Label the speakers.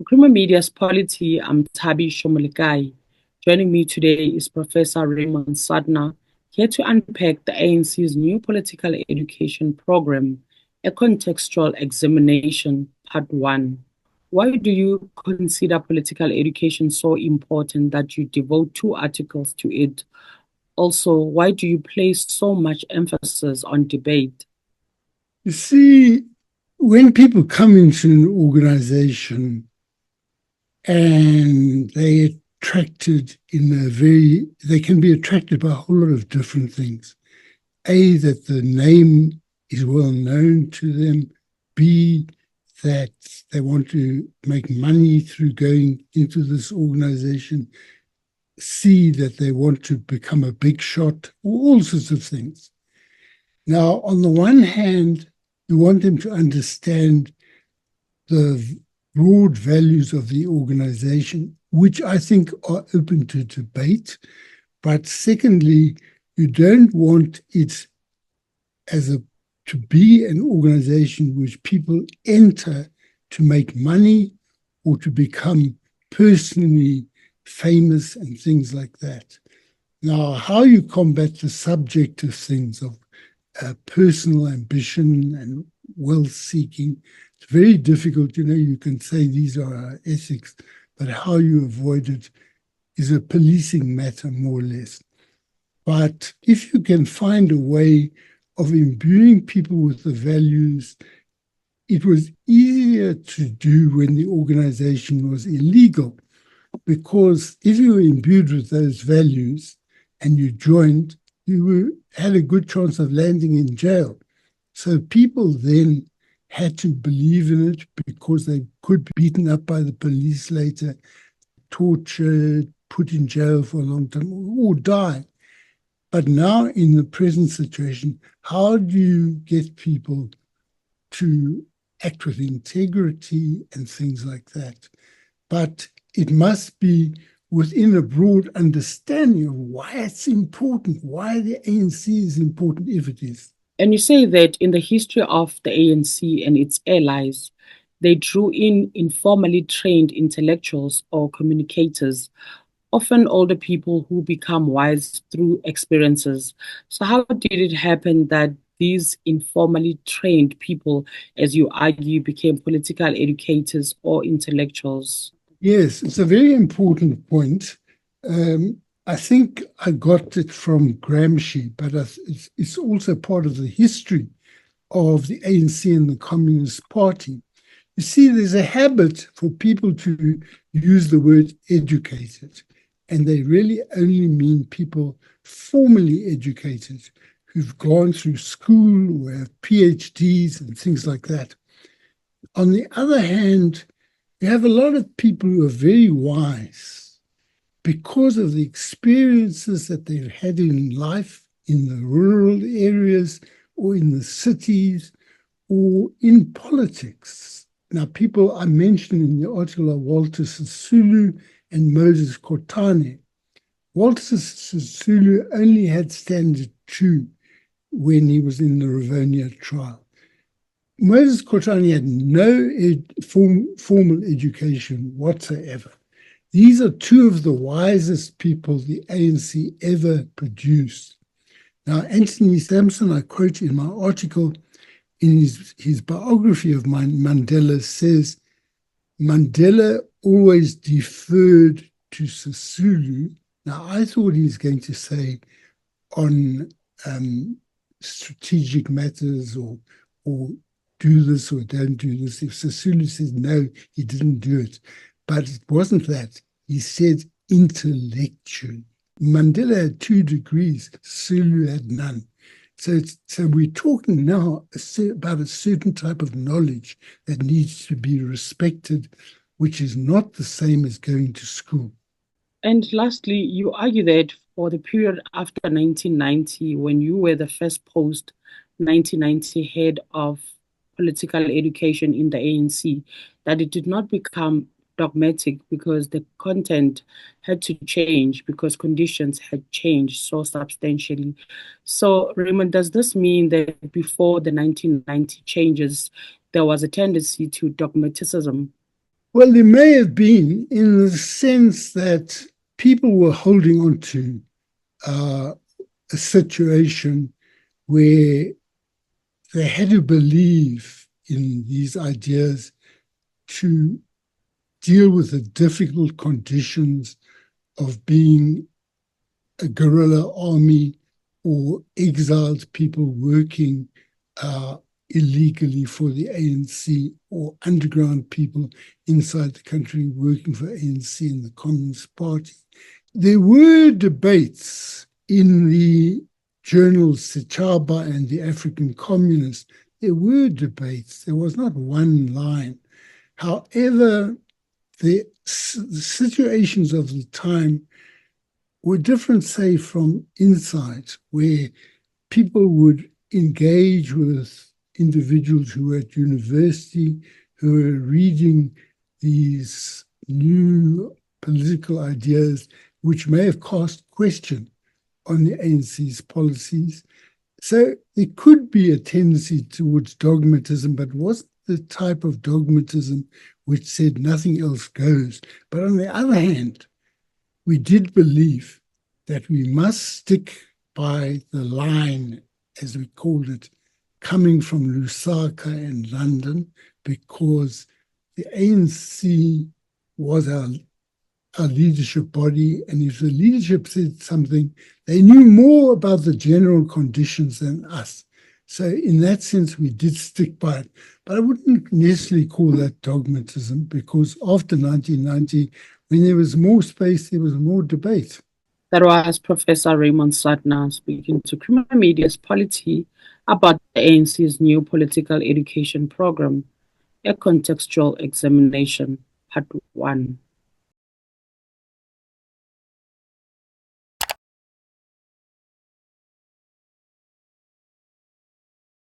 Speaker 1: Creamer Media's Polity, I'm Tabi Shomolikai. Joining me today is Professor Raymond Suttner, here to unpack the ANC's new political education program, a contextual examination, part one. Why do you consider political education so important that you devote two articles to it? Also, why do you place so much emphasis on debate?
Speaker 2: You see, when people come into an organization and they can be attracted by a whole lot of different things. A, that the name is well known to them. B, that they want to make money through going into this organization. C, that they want to become a big shot, all sorts of things. Now, on the one hand, you want them to understand the broad values of the organization, which I think are open to debate. But secondly, you don't want it to be an organization which people enter to make money or to become personally famous and things like that. Now, how you combat the subjective things of personal ambition and wealth seeking, it's very difficult. You can say these are our ethics, but how you avoid it is a policing matter, more or less. But if you can find a way of imbuing people with the values, it was easier to do when the organization was illegal, because if you were imbued with those values and you joined, had a good chance of landing in jail. So people then had to believe in it because they could be beaten up by the police later, tortured, put in jail for a long time, or die. But now in the present situation, how do you get people to act with integrity and things like that? But it must be within a broad understanding of why it's important, why the ANC is important if it is.
Speaker 1: And you say that in the history of the ANC and its allies, they drew in informally trained intellectuals or communicators, often older people who become wise through experiences. So, how did it happen that these informally trained people, as you argue, became political educators or intellectuals?
Speaker 2: Yes, it's a very important point. I think I got it from Gramsci, but it's also part of the history of the ANC and the Communist Party. You see, there's a habit for people to use the word educated, and they really only mean people formally educated who've gone through school or have PhDs and things like that. On the other hand, you have a lot of people who are very wise because of the experiences that they've had in life in the rural areas or in the cities or in politics. Now, people I mentioned in the article are Walter Sisulu and Moses Kotane. Walter Sisulu only had standard 2 when he was in the Rivonia trial. Moses Kotane had no formal education whatsoever. These are two of the wisest people the ANC ever produced. Now, Anthony Sampson, I quote in my article, in his biography of Mandela, says Mandela always deferred to Sisulu. Now, I thought he was going to say on strategic matters or do this or don't do this. If Sisulu says no, he didn't do it. But it wasn't that. He said intellectually. Mandela had 2 degrees, Sisulu had none. So we're talking now about a certain type of knowledge that needs to be respected, which is not the same as going to school.
Speaker 1: And lastly, you argue that for the period after 1990, when you were the first post 1990 head of political education in the ANC, that it did not become dogmatic because the content had to change because conditions had changed so substantially. So, Raymond, does this mean that before the 1990 changes, there was a tendency to dogmaticism?
Speaker 2: Well, there may have been, in the sense that people were holding on to a situation where they had to believe in these ideas to deal with the difficult conditions of being a guerrilla army or exiled people working illegally for the ANC, or underground people inside the country working for ANC and the Communist Party. There were debates in the journals Sechaba and the African Communist. There were debates. There was not one line. However, the situations of the time were different, say, from inside, where people would engage with individuals who were at university, who were reading these new political ideas, which may have cast question on the ANC's policies. So there could be a tendency towards dogmatism, but wasn't the type of dogmatism which said nothing else goes. But on the other hand, we did believe that we must stick by the line, as we called it, coming from Lusaka and London, because the ANC was our leadership body, and if the leadership said something, they knew more about the general conditions than us. So in that sense, we did stick by it. But I wouldn't necessarily call that dogmatism, because after 1990, when there was more space, there was more debate.
Speaker 1: That was Professor Raymond Suttner speaking to Criminal Media's Polity about the ANC's new political education program, a contextual examination, part 1.